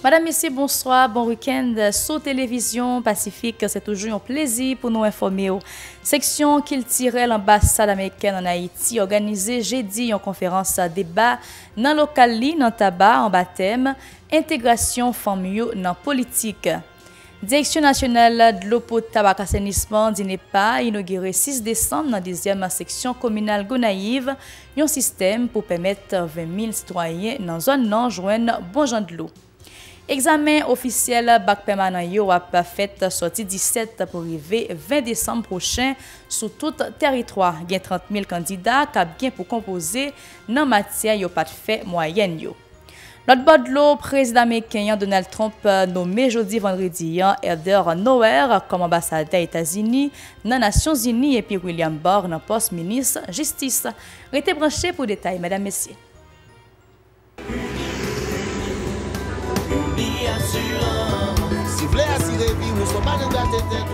Madame, Messieurs, bonsoir, bon week-end. Sur Télévision Pacifique, c'est toujours un plaisir pour nous informer. Section qu'il tirait l'ambassade américaine en Haïti, organisée jeudi en conférence débat dans le local dans tabac en baptême, intégration famille dans politique. Direction nationale de l'eau potable et assainissement d'INEPA inauguré 6 décembre dans la 10e section communale Gonaïve, un système pour permettre 20 000 citoyens dans la zone non joindre bon genre de l'eau. Examen officiel bac permanent yo a fait sorti 17 pour arriver 20 décembre prochain sur tout territoire. Il y a 30 000 candidats qui pour composer dans matière yo pas de fait moyenne yo. Notre bord de l'eau, président américain Donald Trump nommé jeudi vendredi Heather Nauert comme ambassadeur des États-Unis dans les Nations Unies et puis William Barr dans poste ministre justice. Restez branchés pour détails, mesdames, messieurs. Si vous voulez assurer vie, nous ne sommes pas de gâter tête.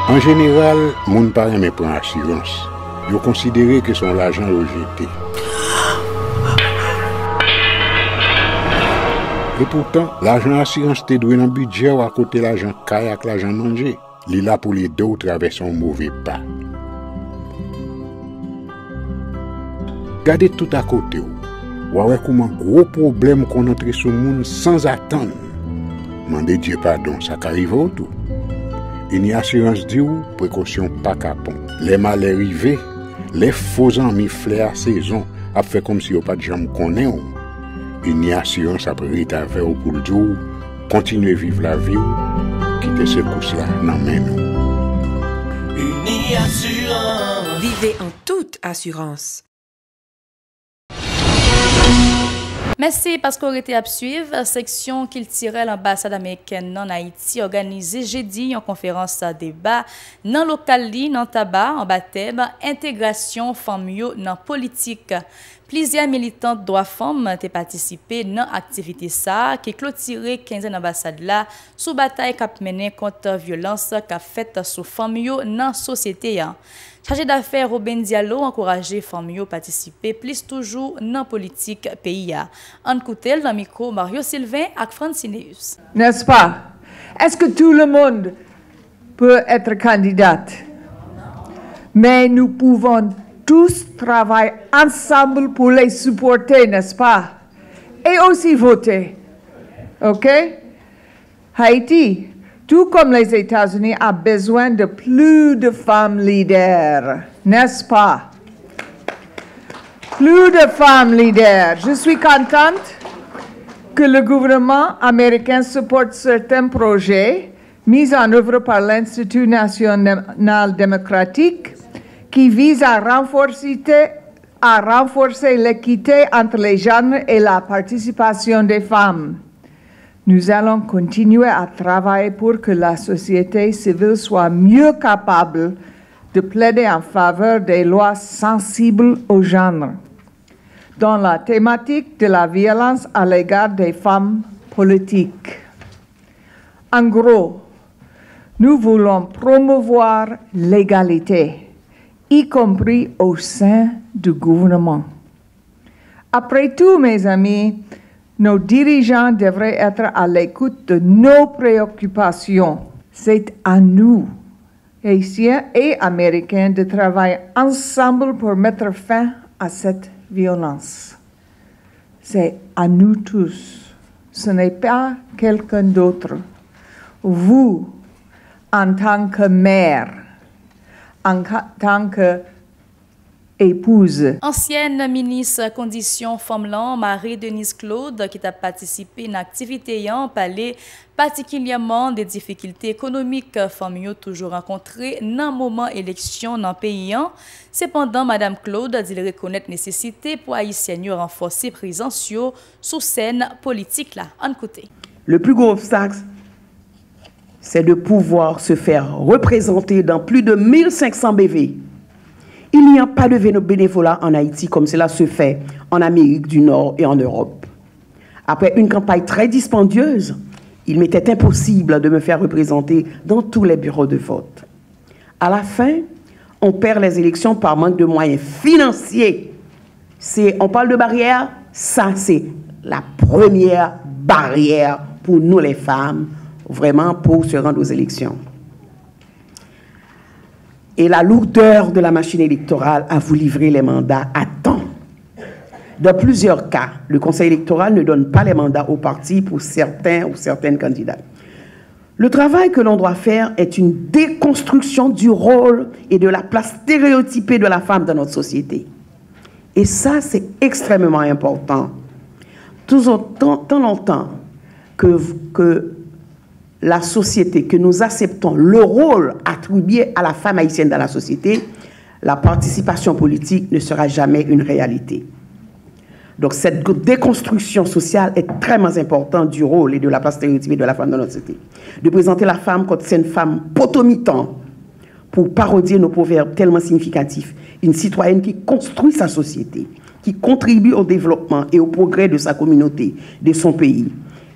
En général, moun pa reme prend assurance. Yo considéré que son l'argent rejeté. Et pourtant, l'argent assurance te doué dans budget ou à côté l'argent kayak l'argent manger. Li là pour les deux traverser un mauvais pas. Gardez tout à côté. Ou ouais comment gros problème qu'on entre sur monde sans attendre. Mandez Dieu pardon, ça qu'arrive au tout. Une assurance dit ou précaution pas capon. Les malheurs arrivés, les faux amis flair saison a fait comme si on pas de jambe connaît. Une assurance après rita vers pour le jour, continuer vivre la vie quitter ce course là dans main nous. Une assurance. Vivez en toute assurance. Merci parce qu'on était à suivre. Section qu'il tirait l'ambassade américaine en Haïti organisée jeudi en conférence à débat dans le local dans tabac en baptême intégration famille dans politique. Plusieurs militants de droits femmes ont participé dans l'activité ça qui clôturé 15 ambassades là sous bataille qu'a mené contre violence qu'a faite sous famille dans la société. Chargé d'affaires Robin Diallo encouragé famille participer plus toujours dans politique pays. En coutel dans micro Mario Sylvain et Francineus. N'est-ce pas? Est-ce que tout le monde peut être candidate? Mais nous pouvons tous travailler ensemble pour les supporter, n'est-ce pas? Et aussi voter. OK? Haïti, tout comme les États-Unis, a besoin de plus de femmes leaders, n'est-ce pas? Plus de femmes leaders. Je suis contente que le gouvernement américain supporte certains projets mis en œuvre par l'Institut national démocratique qui visent à renforcer l'équité entre les genres et la participation des femmes. Nous allons continuer à travailler pour que la société civile soit mieux capable de plaider en faveur des lois sensibles au genre, dans la thématique de la violence à l'égard des femmes politiques. En gros, nous voulons promouvoir l'égalité, y compris au sein du gouvernement. Après tout, mes amis, nos dirigeants devraient être à l'écoute de nos préoccupations. C'est à nous, Haïtiens et Américains, de travailler ensemble pour mettre fin à cette violence. C'est à nous tous. Ce n'est pas quelqu'un d'autre. Vous, en tant que mère, en tant que épouse. Ancienne ministre Conditions Femmes-Lan, Marie-Denise Claude, qui a participé à une activité en parlé particulièrement des difficultés économiques femmes toujours rencontrées dans le moment élection dans le pays. Cependant, Mme Claude dit reconnaître nécessité pour Haïtiens de renforcer présence sous scène politique là. En côté. Le plus gros obstacle, c'est de pouvoir se faire représenter dans plus de 1500 BV. Il n'y a pas de bénévolat en Haïti comme cela se fait en Amérique du Nord et en Europe. Après une campagne très dispendieuse, il m'était impossible de me faire représenter dans tous les bureaux de vote. À la fin, on perd les élections par manque de moyens financiers. On parle de barrière, ça c'est la première barrière pour nous les femmes, vraiment pour se rendre aux élections. Et la lourdeur de la machine électorale a vous livré les mandats à temps. Dans plusieurs cas, le Conseil électoral ne donne pas les mandats aux partis pour certains ou certaines candidats. Le travail que l'on doit faire est une déconstruction du rôle et de la place stéréotypée de la femme dans notre société. Et ça, c'est extrêmement important. Tant longtemps que la société, que nous acceptons le rôle attribué à la femme haïtienne dans la société, la participation politique ne sera jamais une réalité. Donc cette déconstruction sociale est très importante du rôle et de la place stéréotypée de la femme dans notre société. De présenter la femme comme c'est une femme potomitan pour parodier nos proverbes tellement significatifs. Une citoyenne qui construit sa société, qui contribue au développement et au progrès de sa communauté, de son pays,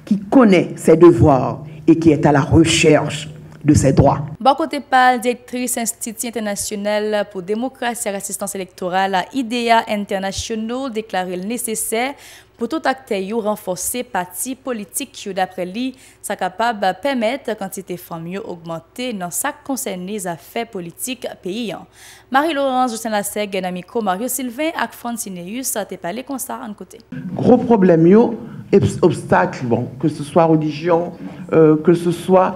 qui connaît ses devoirs et qui est à la recherche de ses droits. Bon côté par directrice Institut international pour démocratie et assistance électorale à IDEA International déclaré nécessaire pour tout acteur renforcer parti politique d'après lui, ça capable permettre quantité femmes augmenter dans ça concerne les affaires politiques pays. Marie-Laurence Justin Laseg, Namico, Mario Sylvain et Francineus a parlé comme ça en côté. Gros problème obstacle, bon, que ce soit religion, que ce soit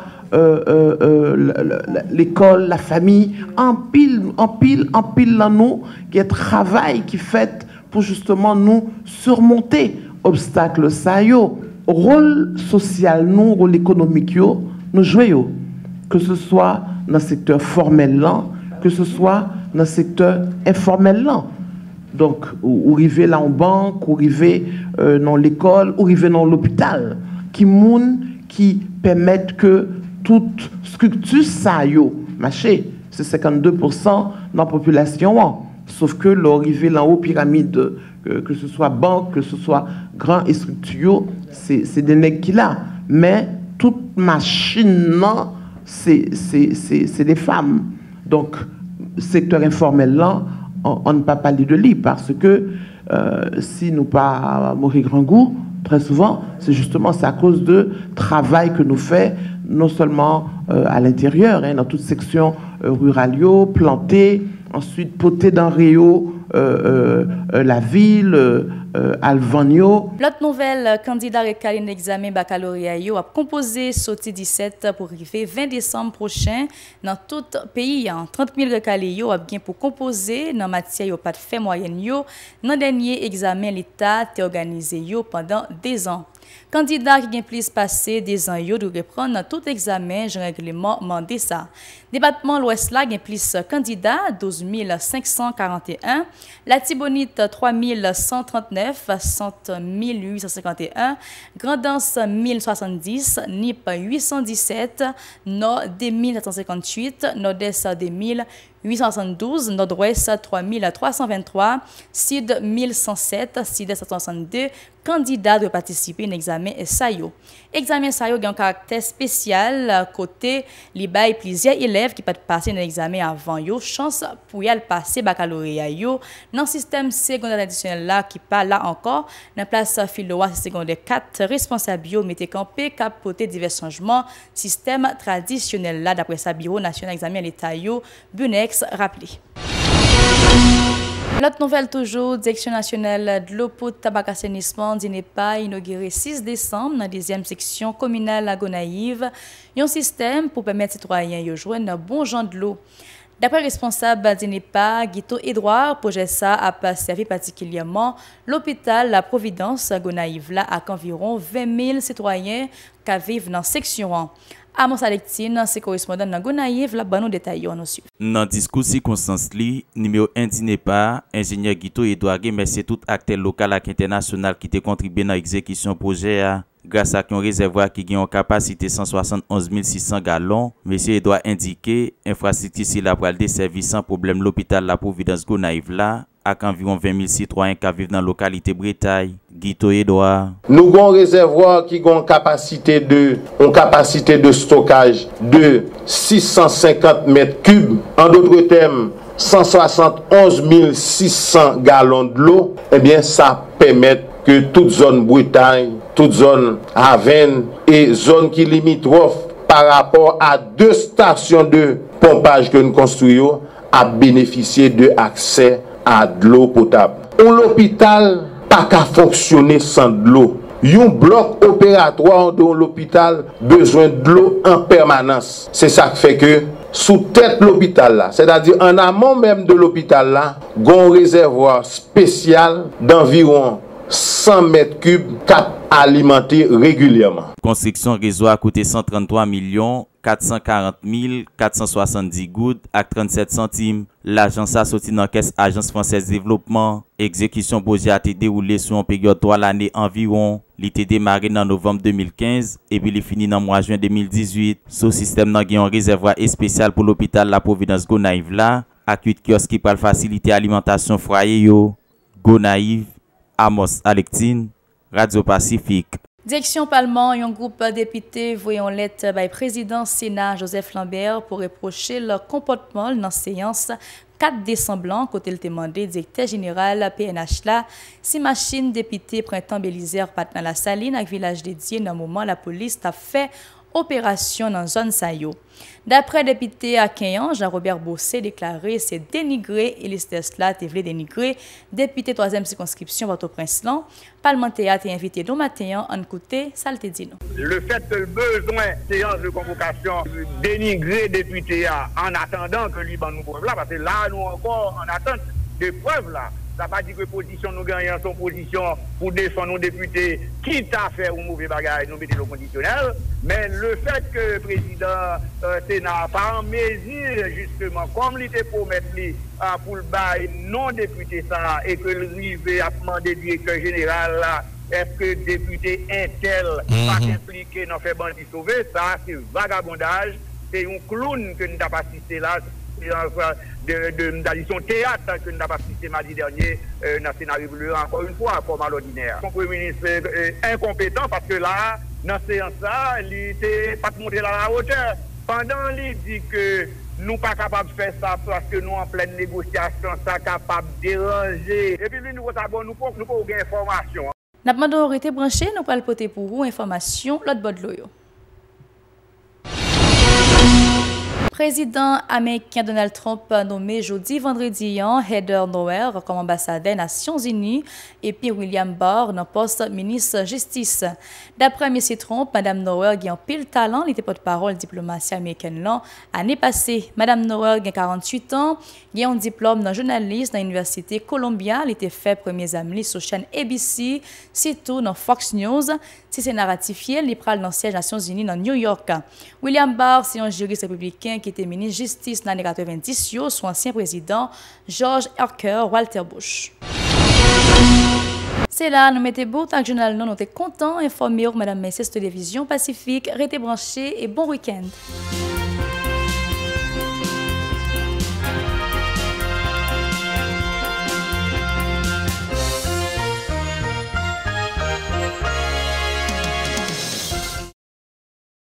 l'école, la famille, en pile dans nous, qui est travail qui fait pour justement nous surmonter obstacles ça yo. Rôle social nous, rôle économique yo, nous jouons, que ce soit dans le secteur formel là, que ce soit dans le secteur informel là. Donc, ou arriver là en banque, ou arriver dans l'école, ou arriver dans l'hôpital, qui permettent que toute structure ça yo marché, c'est 52% dans la population. Sauf que l'arrivée là haut pyramide, que ce soit banque, que ce soit grand et structure, c'est des nègres qui là. Mais toute machine là, c'est des femmes. Donc, secteur informel là, on ne peut pas parler de lui parce que si nous pas mourir grand goût, très souvent, c'est justement à cause de travail que nous faisons, non seulement à l'intérieur, dans toute section rurale, plantée, ensuite poter dans Rio, la ville, Alvanio. L'autre nouvelle, candidat recalé dans l'examen baccalauréat a composé sorti 17 pour arriver 20 décembre prochain dans tout le pays. 30 000 recalés ont bien pour composer dans matière yo pas de fait moyenne yo. Dans le dernier examen, l'État a organisé pendant 2 ans. Candidat qui a plus passé 2 ans yo doit reprendre tout examen, je règlement mandé ça. Département l'Ouest là a plus candidats 12 541, la Tibonite 3 139, Centre 1851, Grandance 1070, NIP 817, Nord 2758, Nord-Est 872, Nord-Ouest 3323, Sud 1107, Sud 762 candidats doivent participer à un examen SAYO. Examen SAYO a un caractère spécial côté les bail plusieurs élèves qui peuvent passer un examen avant yo chance pour y aller passer baccalauréat yo dans le système secondaire traditionnel là qui pas là encore dans place Filoa secondaire 4 responsables yo mettez campé capoter divers changements système traditionnel là d'après sa bureau national examen l'état yo Bunex rappelé. L'autre nouvelle toujours, Direction nationale de l'eau pour tabac assainissement d'INEPA inauguré 6 décembre dans la 2e section communale à Gonaïve, un système pour permettre aux citoyens de joindre un bon genre de l'eau. D'après le responsable d'INEPA, Guito Edouard, projet ça a servi particulièrement l'hôpital La Providence à Gonaïve là avec environ 20 000 citoyens qui vivent dans la section 1. Amos Alectine, c'est correspondant dans Gonaïve, la bonne détail on suit. Dans discours circonstance li, numéro 1 d'INEPA, ingénieur Guito Edouard remercie tout acteur local et international qui a contribué dans l'exécution projet grâce à un réservoir qui a une capacité 171 600 gallons. Monsieur Edouard indiqué, infrastructure si la pral desservi sans problème l'hôpital La Providence Gonaïve là, avec environ 20 000 citoyens qui vivent dans la localité Bretagne. Guito Edouard. Nous avons un réservoir qui a une capacité de stockage de 650 mètres cubes. En d'autres termes, 171 600 gallons de l'eau, eh bien, ça permet que toute zone Bretagne, toute zone Aven et zone qui limitrophe par rapport à 2 stations de pompage que nous construisons a bénéficié de accès à de l'eau potable. L'hôpital pas qu'à fonctionner sans de l'eau. Un bloc opératoire dans l'hôpital besoin de l'eau en permanence. C'est ça qui fait que sous tête l'hôpital là, c'est-à-dire en amont même de l'hôpital là, il y a un réservoir spécial d'environ 100 mètres cubes cap alimenté régulièrement. Construction réseau a coûté 133 440 470 gouttes à 37 centimes. L'agence a sorti dans la caisse Agence Française Développement. Exécution projet a été déroulée sur une période 3 l'année environ. Il était démarré en novembre 2015 et puis il est fini dans le mois de juin 2018. Ce système n'a un réservoir spécial pour l'hôpital La Providence Gonaïve là. À 8 kiosques qui parlent faciliter l'alimentation foyer yo. Gonaïve, Amos Alectine, Radio Pacifique. Direction Parlement, un groupe de députés voyant lettre by président Sénat Joseph Lambert pour reprocher leur comportement dans la séance 4 décembre, côté le demandé directeur général PNH là, si machine député printemps Bélisère pat dans la saline avec village dédié dans le moment la police a fait opération dans zone Sayo. D'après député à Kenyan, Jean-Robert Bossé déclaré c'est dénigré et les là te voulait dénigrer député 3e circonscription Port-au-Prince là, parlementaire a été invité dont matin en côté ça le dit nous. Le fait que le besoin séance de convocation dénigrer député en attendant que lui nous preuve là parce que là nous encore en attente de preuves là. Ça va dire que position nous gagnons son position pour défendre nos députés, quitte à faire un mauvais bagage, nous mettons le conditionnel. Mais le fait que le président Sénat pas en mesure, justement, comme il était promis pour le bail non député ça, et que le rivé a demandé directeur général là, est-ce que député intel pas impliqué dans faire bandit sauver, ça c'est vagabondage, c'est un clown que nous n'avons pas assisté là. De son théâtre que nous avons assisté mardi dernier dans le scénario bleu, encore une fois, comme à l'ordinaire. Son Premier ministre est incompétent parce que là, dans cette séance-là, il n'était pas monté à la hauteur. Pendant qu'il dit que nous ne sommes pas capables de faire ça parce que nous en pleine négociation, ça capable de déranger. Et puis nous avons nous pas aucune information. Nous avons demandé été branché, nous allons porter pour vous information, l'autre bord de l'eau. Président américain Donald Trump nommé jeudi vendredi Heather Nauert comme ambassadeur des Nations Unies et puis William Barr dans poste ministre justice. D'après M. Trump, Mme Nauert a un pile talent, elle était porte-parole diplomatie américaine l'année passée. Mme Nauert a 48 ans, elle a un diplôme dans journaliste dans l'université Columbia, elle était fait premier amis sur chaîne ABC, surtout dans Fox News. Si c'est ratifié, elle prend dans le siège des Nations Unies dans New York. William Barr, c'est un juriste républicain qui était ministre de Justice dans les années 90, son ancien président George Herker Walter Bush. C'est là, nous mettons beau tant que journal, nous sommes contents, informés, Madame Messieurs, Télévision Pacifique, restez branchés et bon week-end.